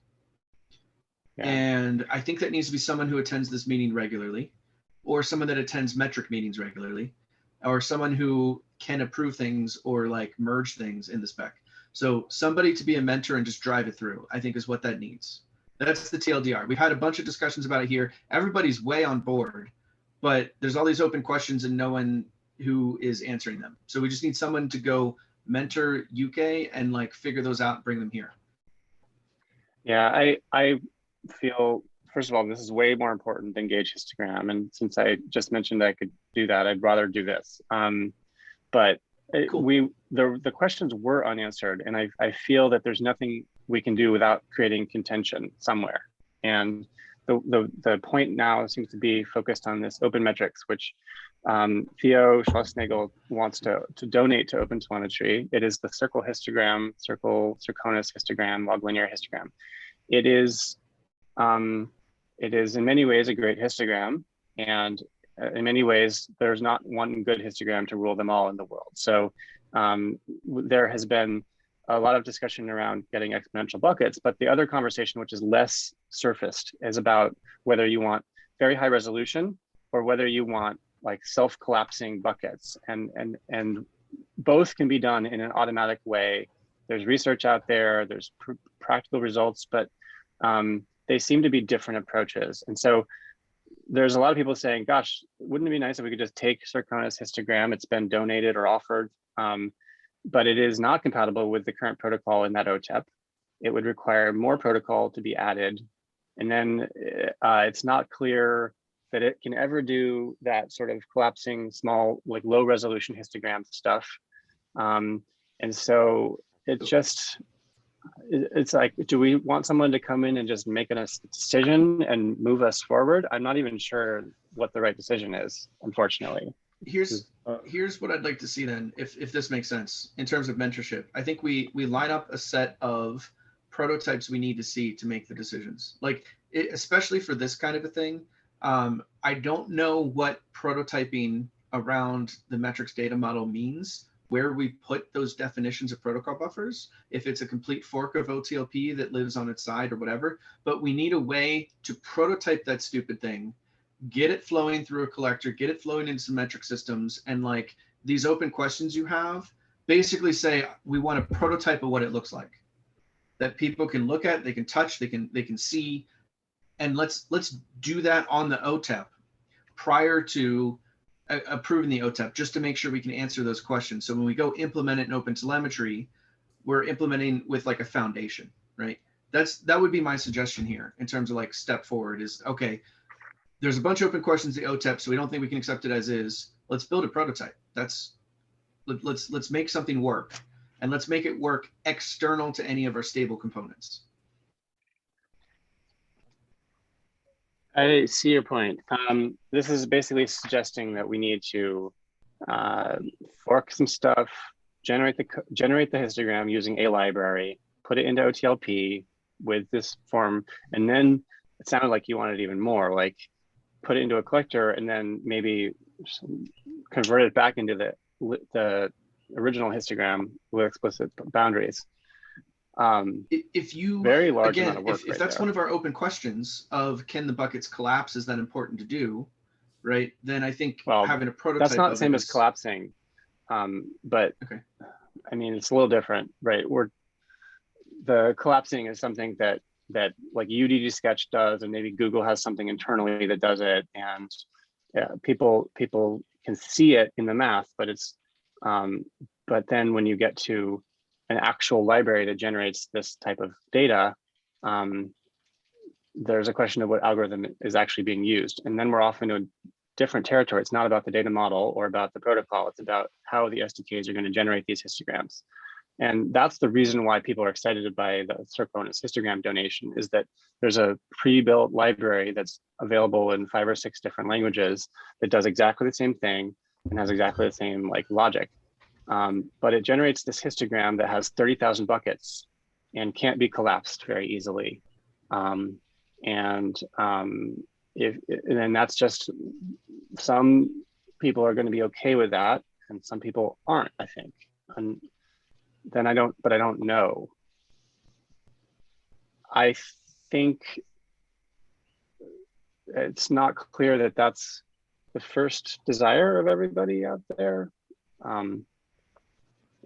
Yeah. And I think that needs to be someone who attends this meeting regularly, or someone that attends metric meetings regularly, or someone who can approve things or like merge things in the spec. So somebody to be a mentor and just drive it through, I think is what that needs. That's the TLDR. We've had a bunch of discussions about it here. Everybody's way on board, but there's all these open questions and no one who is answering them. So we just need someone to go mentor UK and like figure those out and bring them here. Yeah, I feel, first of all, this is way more important than gauge histogram. And since I just mentioned I could do that, I'd rather do this. But Cool. the questions were unanswered, and I feel that there's nothing we can do without creating contention somewhere. And the point now seems to be focused on this open metrics, which Theo Schlossnagel wants to donate to OpenTelemetry. It is the circle histogram, Circonus histogram, log linear histogram. It is in many ways a great histogram, and in many ways there's not one good histogram to rule them all in the world. So there has been a lot of discussion around getting exponential buckets, but the other conversation, which is less surfaced, is about whether you want very high resolution or whether you want like self-collapsing buckets, and both can be done in an automatic way. There's research out there, there's practical results, but they seem to be different approaches. And so there's a lot of people saying, gosh, wouldn't it be nice if we could just take Circonus histogram? It's been donated or offered, but it is not compatible with the current protocol in that OTEP. It would require more protocol to be added. And then it's not clear that it can ever do that sort of collapsing small, like low resolution histogram stuff. And so it's like, do we want someone to come in and just make a decision and move us forward? I'm not even sure what the right decision is, unfortunately. Here's what I'd like to see then, if this makes sense in terms of mentorship. I think we line up a set of prototypes we need to see to make the decisions. Like especially for this kind of a thing, I don't know what prototyping around the metrics data model means, where we put those definitions of protocol buffers, if it's a complete fork of OTLP that lives on its side or whatever, but we need a way to prototype that stupid thing, get it flowing through a collector, get it flowing into some metric systems, and like these open questions you have, basically say, we want a prototype of what it looks like that people can look at, they can touch, they can see, and let's do that on the OTEP prior to approving the OTEP, just to make sure we can answer those questions. So when we go implement it in OpenTelemetry, we're implementing with like a foundation, right? That would be my suggestion here in terms of like step forward is, okay, there's a bunch of open questions in the OTEP, so we don't think we can accept it as is. Let's build a prototype. Let's make something work, and let's make it work external to any of our stable components. I see your point. This is basically suggesting that we need to fork some stuff, generate the histogram using a library, put it into OTLP with this form, and then it sounded like you wanted even more, like put it into a collector and then maybe convert it back into the original histogram with explicit boundaries. If you very large again, amount of work if that's one of our open questions of can the buckets collapse, is that important to do, right? Then I think having a prototype. That's not the same as collapsing, but okay. I mean, it's a little different, right? The collapsing is something that like UDG Sketch does, and maybe Google has something internally that does it, and people can see it in the math, but it's but then when you get to an actual library that generates this type of data, there's a question of what algorithm is actually being used. And then we're off into a different territory. It's not about the data model or about the protocol. It's about how the SDKs are going to generate these histograms. And that's the reason why people are excited by the Circonus histogram donation, is that there's a pre-built library that's available in 5 or 6 different languages that does exactly the same thing and has exactly the same like logic. But it generates this histogram that has 30,000 buckets and can't be collapsed very easily. And then that's just, some people are going to be okay with that, and some people aren't, I think. And then I don't know. I think it's not clear that that's the first desire of everybody out there. And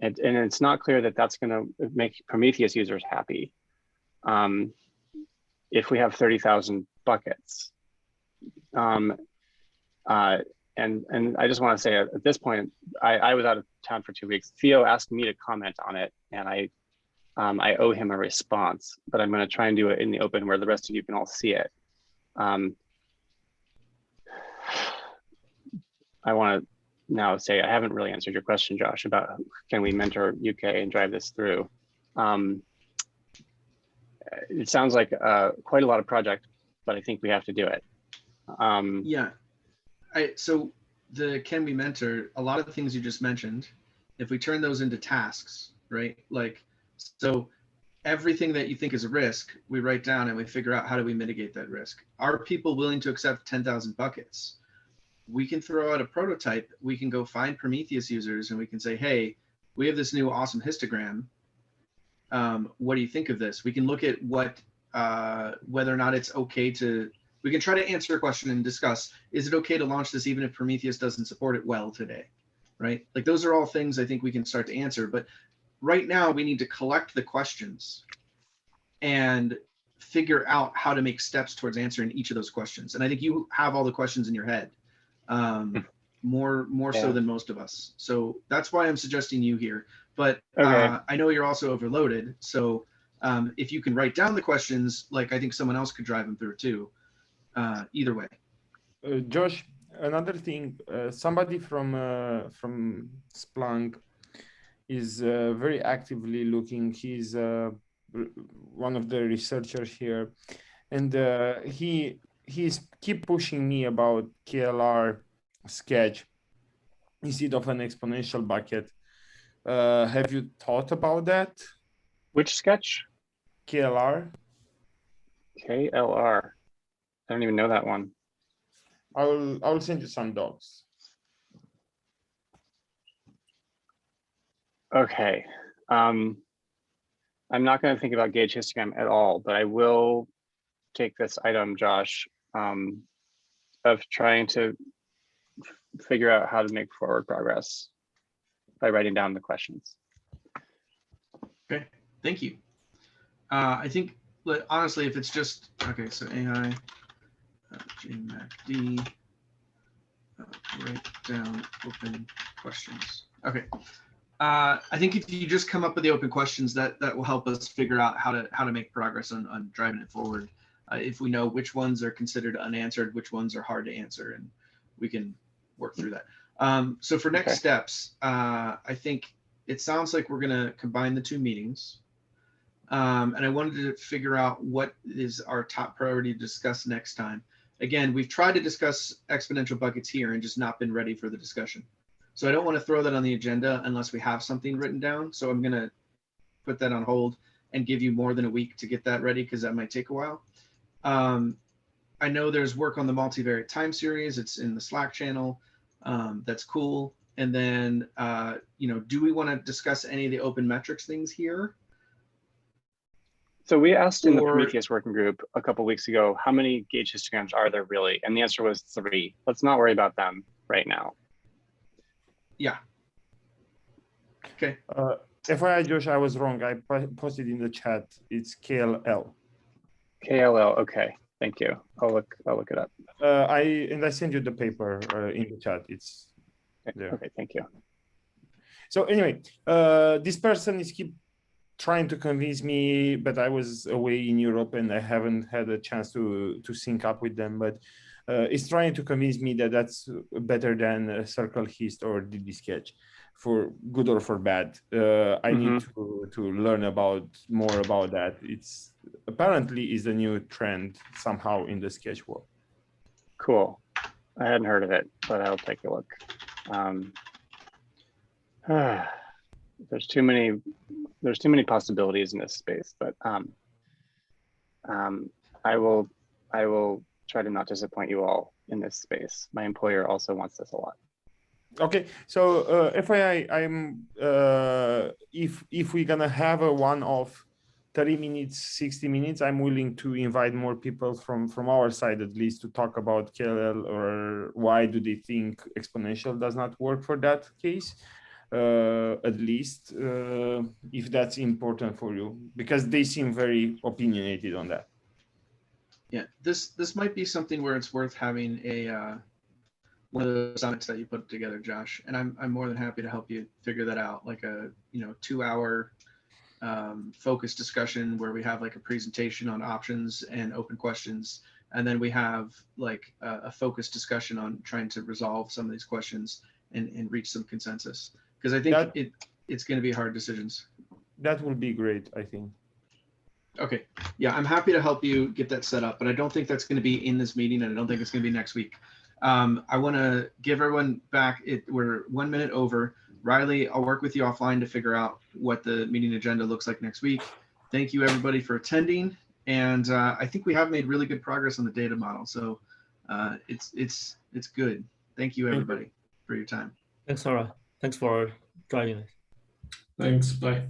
it's not clear that that's going to make Prometheus users happy. If we have 30,000 buckets. And I just want to say at this point, I was out of town for 2 weeks. Theo asked me to comment on it, and I owe him a response, but I'm going to try and do it in the open where the rest of you can all see it. I want to now say I haven't really answered your question, Josh, about can we mentor UK and drive this through. It sounds like quite a lot of project, but I think we have to do it. Yeah. So the can we mentor, a lot of the things you just mentioned, if we turn those into tasks, right? Like, so everything that you think is a risk, we write down and we figure out how do we mitigate that risk. Are people willing to accept 10,000 buckets? We can throw out a prototype. We can go find Prometheus users and we can say, hey, we have this new awesome histogram. What do you think of this? We can look at what, whether or not it's okay to, we can try to answer a question and discuss, is it okay to launch this even if Prometheus doesn't support it well today, right? Like those are all things I think we can start to answer, but right now we need to collect the questions and figure out how to make steps towards answering each of those questions. And I think you have all the questions in your head, more so than most of us. So that's why I'm suggesting you here. But I know you're also overloaded. So if you can write down the questions, like I think someone else could drive them through too. Either way. Josh, another thing, somebody from Splunk is very actively looking. He's one of the researchers here, and he's keep pushing me about KLR sketch instead of an exponential bucket. Have you thought about that? Which sketch? KLR. KLR. I don't even know that one. I'll send you some docs. Okay. I'm not going to think about gauge histogram at all, but I will take this item, Josh, of trying to figure out how to make forward progress by writing down the questions. Okay, thank you. I think, honestly, if it's just, okay, so AI, JMACD, write down open questions. Okay. I think if you just come up with the open questions, that will help us figure out how to make progress on driving it forward. If we know which ones are considered unanswered, which ones are hard to answer, and we can work through that. So for next steps, I think it sounds like we're going to combine the two meetings. And I wanted to figure out what is our top priority to discuss next time. Again, we've tried to discuss exponential buckets here and just not been ready for the discussion. So I don't want to throw that on the agenda unless we have something written down. So I'm going to put that on hold and give you more than a week to get that ready because that might take a while. I know there's work on the multivariate time series. It's in the Slack channel. That's cool. And then, do we want to discuss any of the open metrics things here? So we asked in the Prometheus working group a couple of weeks ago, how many gauge histograms are there really? And the answer was 3. Let's not worry about them right now. Yeah. Okay. FYI, Josh, I was wrong. I posted in the chat. It's KLL. KLL. Okay. Thank you. I'll look it up. I sent you the paper in the chat. It's there. Okay. Thank you. So anyway, this person is keep trying to convince me, but I was away in Europe and I haven't had a chance to sync up with them. But it's trying to convince me that that's better than Circle Hist or DD Sketch, for good or for bad. I need to learn more about that. It's apparently is a new trend somehow in the sketch world. Cool. I hadn't heard of it, but I'll take a look. There's too many possibilities in this space, but I will try to not disappoint you all in this space. My employer also wants this a lot. Okay, so FYI, I'm if we're gonna have a one-off 30 minutes, 60 minutes, I'm willing to invite more people from our side at least to talk about KLL or why do they think exponential does not work for that case. At least if that's important for you, because they seem very opinionated on that. Yeah, this might be something where it's worth having a one of the summits that you put together, Josh, and I'm more than happy to help you figure that out, like a 2-hour focused discussion where we have like a presentation on options and open questions, and then we have like a focused discussion on trying to resolve some of these questions and reach some consensus, because I think it's going to be hard decisions. That will be great, I think. Okay, yeah, I'm happy to help you get that set up, but I don't think that's going to be in this meeting, and I don't think it's going to be next week. I want to give everyone back. We're 1 minute over. Riley, I'll work with you offline to figure out what the meeting agenda looks like next week. Thank you everybody for attending. And I think we have made really good progress on the data model. So it's good. Thank you everybody for your time. Thanks, Laura. Thanks for joining us. Thanks. Bye.